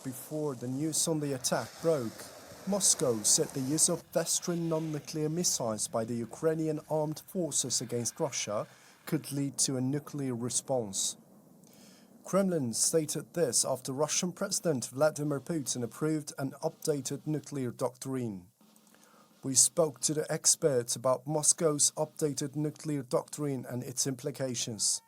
before the news on the attack broke, Moscow said the use of Doctrine non-nuclear missiles by the Ukrainian armed forces against Russia could lead to a nuclear response. Kremlin stated this after Russian President Vladimir Putin approved an updated nuclear doctrine. We spoke to the experts about Moscow's updated nuclear doctrine and its implications.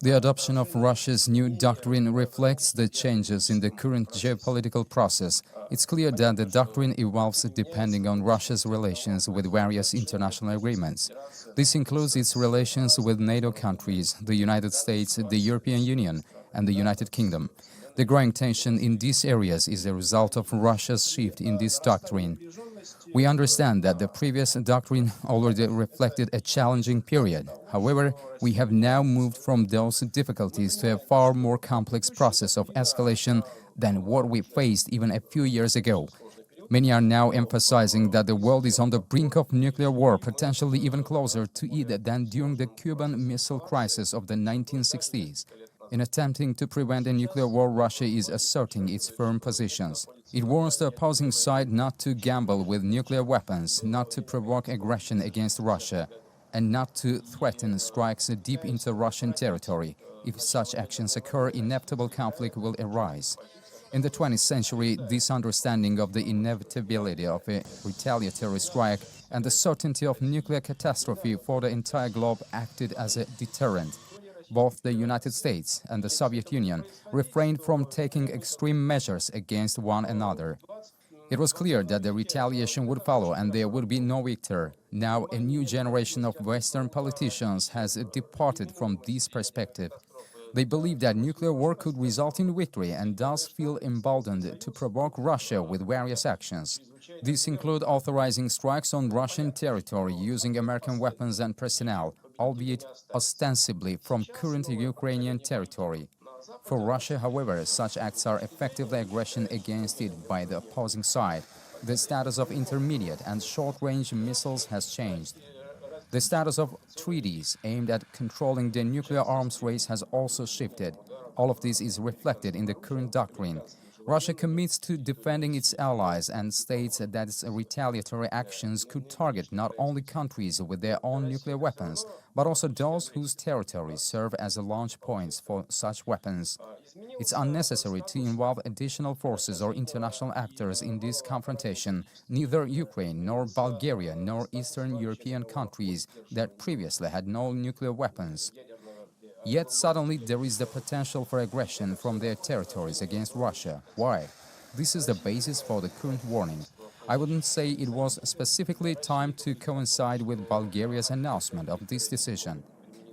The adoption of Russia's new doctrine reflects the changes in the current geopolitical process. It's clear that the doctrine evolves depending on Russia's relations with various international agreements. This includes its relations with NATO countries, the United States, the European Union, and the United Kingdom. The growing tension in these areas is a result of Russia's shift in this doctrine. We understand that the previous doctrine already reflected a challenging period. However, we have now moved from those difficulties to a far more complex process of escalation than what we faced even a few years ago. Many are now emphasizing that the world is on the brink of nuclear war, potentially even closer to it than during the Cuban Missile Crisis of the 1960s. In attempting to prevent a nuclear war, Russia is asserting its firm positions. It warns the opposing side not to gamble with nuclear weapons, not to provoke aggression against Russia, and not to threaten strikes deep into Russian territory. If such actions occur, inevitable conflict will arise. In the 20th century, this understanding of the inevitability of a retaliatory strike and the certainty of nuclear catastrophe for the entire globe acted as a deterrent. Both the United States and the Soviet Union refrained from taking extreme measures against one another. It was clear that the retaliation would follow and there would be no victor. Now, a new generation of Western politicians has departed from this perspective. They believe that nuclear war could result in victory and thus feel emboldened to provoke Russia with various actions. These include authorizing strikes on Russian territory using American weapons and personnel, albeit ostensibly from current Ukrainian territory. For Russia, however, such acts are effectively aggression against it by the opposing side. The status of intermediate and short-range missiles has changed. The status of treaties aimed at controlling the nuclear arms race has also shifted. All of this is reflected in the current doctrine. Russia commits to defending its allies and states that its retaliatory actions could target not only countries with their own nuclear weapons, but also those whose territories serve as launch points for such weapons. It's unnecessary to involve additional forces or international actors in this confrontation. Neither Ukraine, nor Bulgaria, nor Eastern European countries that previously had no nuclear weapons. Yet suddenly there is the potential for aggression from their territories against Russia. Why? This is the basis for the current warning. I wouldn't say it was specifically timed to coincide with Bulgaria's announcement of this decision.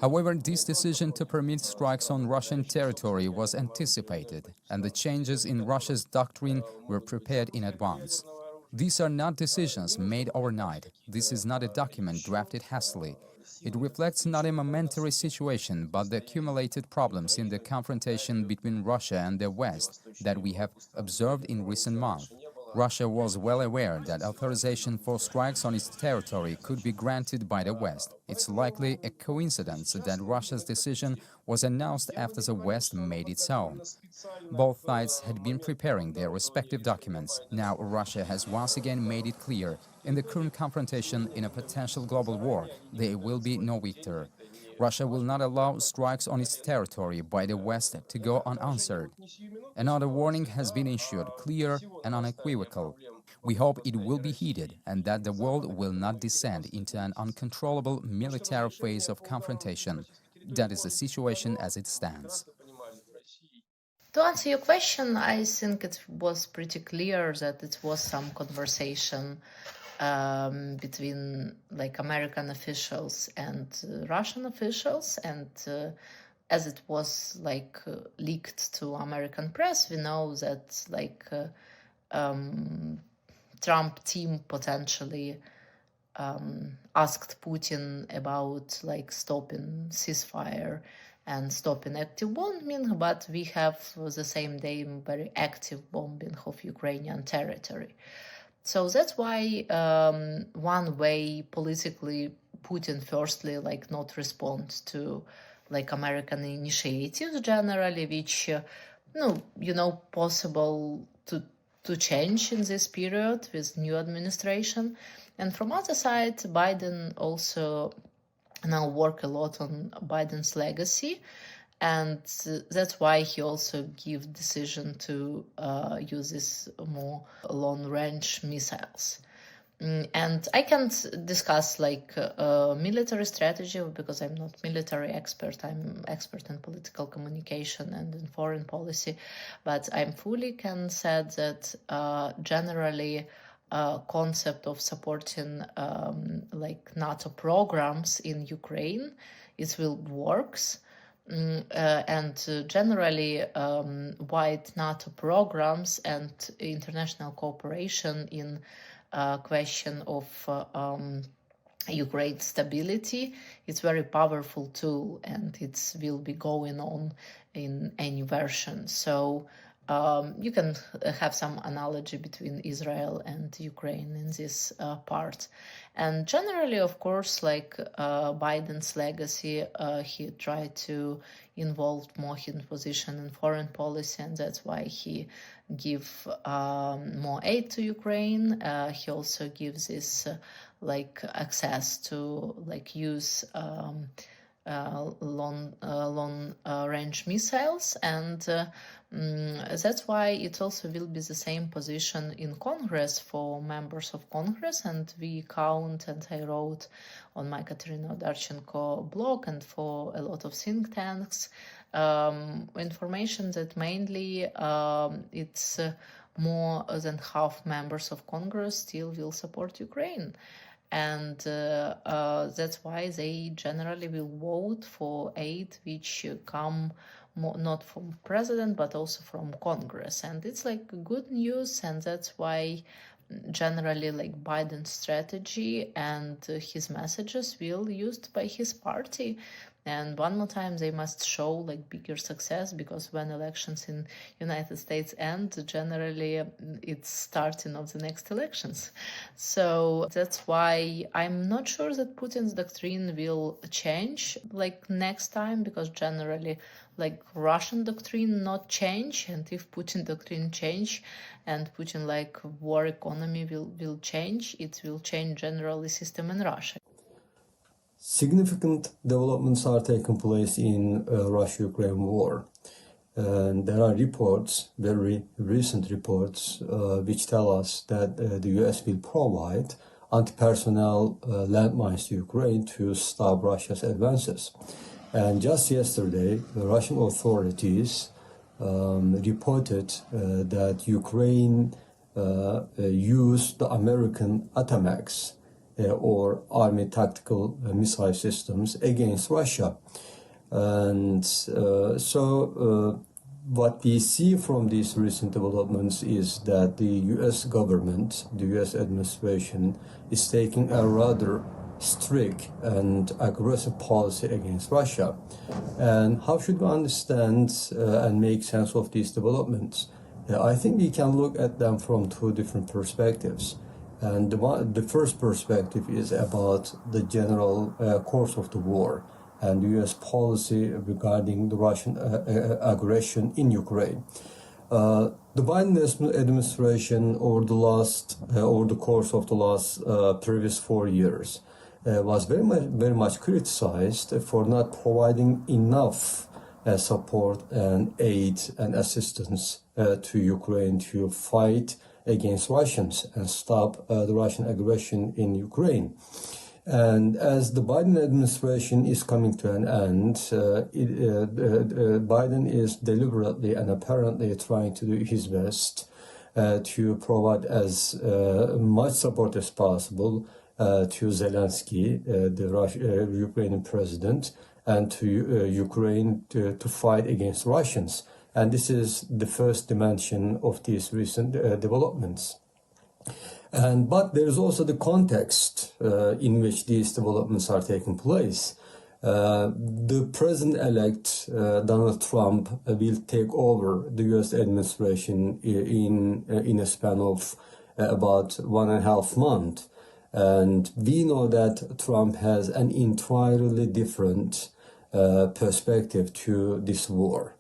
However, this decision to permit strikes on Russian territory was anticipated, and the changes in Russia's doctrine were prepared in advance. These are not decisions made overnight. This is not a document drafted hastily. It reflects not a momentary situation, but the accumulated problems in the confrontation between Russia and the West that we have observed in recent months. Russia was well aware that authorization for strikes on its territory could be granted by the West. It's likely a coincidence that Russia's decision was announced after the West made its own. Both sides had been preparing their respective documents. Now Russia has once again made it clear, in the current confrontation in a potential global war, there will be no victor. Russia will not allow strikes on its territory by the West to go unanswered. Another warning has been issued, clear and unequivocal. We hope it will be heeded and that the world will not descend into an uncontrollable military phase of confrontation. That is the situation as it stands. To answer your question, I think it was pretty clear that it was some conversation between American officials and Russian officials, and as it was leaked to American press, we know that Trump team potentially asked Putin about stopping ceasefire and stopping active bombing, but we have the same day very active bombing of Ukrainian territory. So that's why one way politically Putin firstly like not respond to like American initiatives generally, which possible to change in this period with new administration. And from other side, Biden also now work a lot on Biden's legacy, and that's why he also give decision to use this more long-range missiles. And I can't discuss like military strategy because I'm not military expert. I'm expert in political communication and in foreign policy, but I'm fully can say that generally concept of supporting like NATO programs in Ukraine, it will works. And generally wide NATO programs and international cooperation in question of Ukraine stability, it's very powerful tool, and it will be going on in any version. So you can have some analogy between Israel and Ukraine in this part. And generally, of course, like Biden's legacy, he tried to involve more his position in foreign policy, and that's why he give more aid to Ukraine. He also gives this like access to like use long range missiles, and that's why it also will be the same position in Congress for members of Congress. And we count, and I wrote on my Katerina Darchenko blog and for a lot of think tanks information that mainly it's more than half members of Congress still will support Ukraine. And that's why they generally will vote for aid which come not from president but also from Congress. And it's like good news, and that's why generally like Biden's strategy and his messages will used by his party. And one more time, they must show like bigger success, because when elections in United States end, generally it's starting of the next elections. So that's why I'm not sure that Putin's doctrine will change like next time, because generally like Russian doctrine not change, and if Putin doctrine change and Putin like war economy will change, it will change generally system in Russia. Significant developments are taking place in Russia-Ukraine war. And there are reports, very recent reports, which tell us that the US will provide anti-personnel landmines to Ukraine to stop Russia's advances. And just yesterday, the Russian authorities reported that Ukraine used the American ATACMS or Army Tactical Missile Systems against Russia. And what we see from these recent developments is that the US government, the US administration, is taking a rather strict and aggressive policy against Russia. And how should we understand and make sense of these developments? I think we can look at them from two different perspectives. And the first perspective is about the general course of the war and the U.S. policy regarding the Russian aggression in Ukraine. The Biden administration over the course of the last previous 4 years was very much criticized for not providing enough support and aid and assistance to Ukraine to fight against Russians and stop the Russian aggression in Ukraine. And as the Biden administration is coming to an end, Biden is deliberately and apparently trying to do his best to provide as much support as possible to Zelensky, the Ukrainian president, and to Ukraine to fight against Russians. And this is the first dimension of these recent developments. But there is also the context in which these developments are taking place. The president-elect, Donald Trump, will take over the U.S. administration in a span of about 1.5 months. And we know that Trump has an entirely different perspective to this war.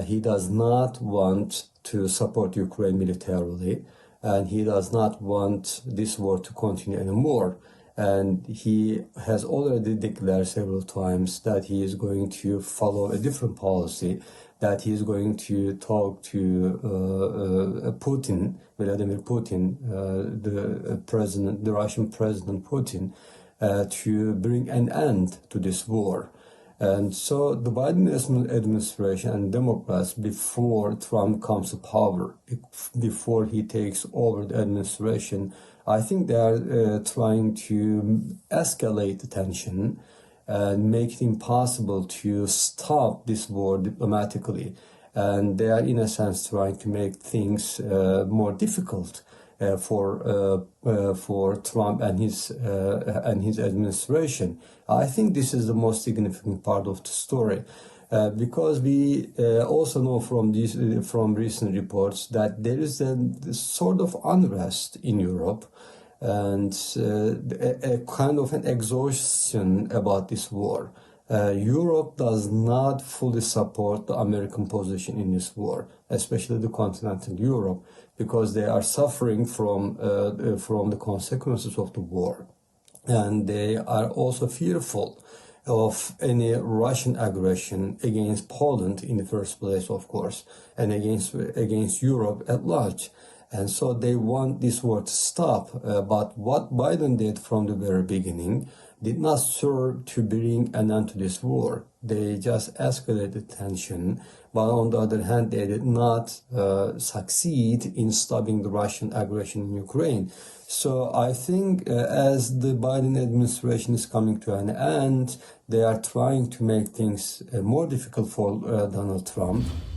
He does not want to support Ukraine militarily, and he does not want this war to continue anymore. And he has already declared several times that he is going to follow a different policy, that he is going to talk to Putin, Vladimir Putin, the Russian President Putin, to bring an end to this war. And so the Biden administration and Democrats, before Trump comes to power, before he takes over the administration, I think they are trying to escalate the tension and make it impossible to stop this war diplomatically. And they are, in a sense, trying to make things more difficult for Trump and his administration. I think this is the most significant part of the story, because we also know from recent reports that there is a sort of unrest in Europe and a kind of an exhaustion about this war. Europe does not fully support the American position in this war, especially the continental Europe, because they are suffering from the consequences of the war. And they are also fearful of any Russian aggression against Poland in the first place, of course, and against Europe at large. And so they want this war to stop. But what Biden did from the very beginning did not serve to bring an end to this war. They just escalated tension. But on the other hand, they did not succeed in stopping the Russian aggression in Ukraine. So I think as the Biden administration is coming to an end, they are trying to make things more difficult for Donald Trump.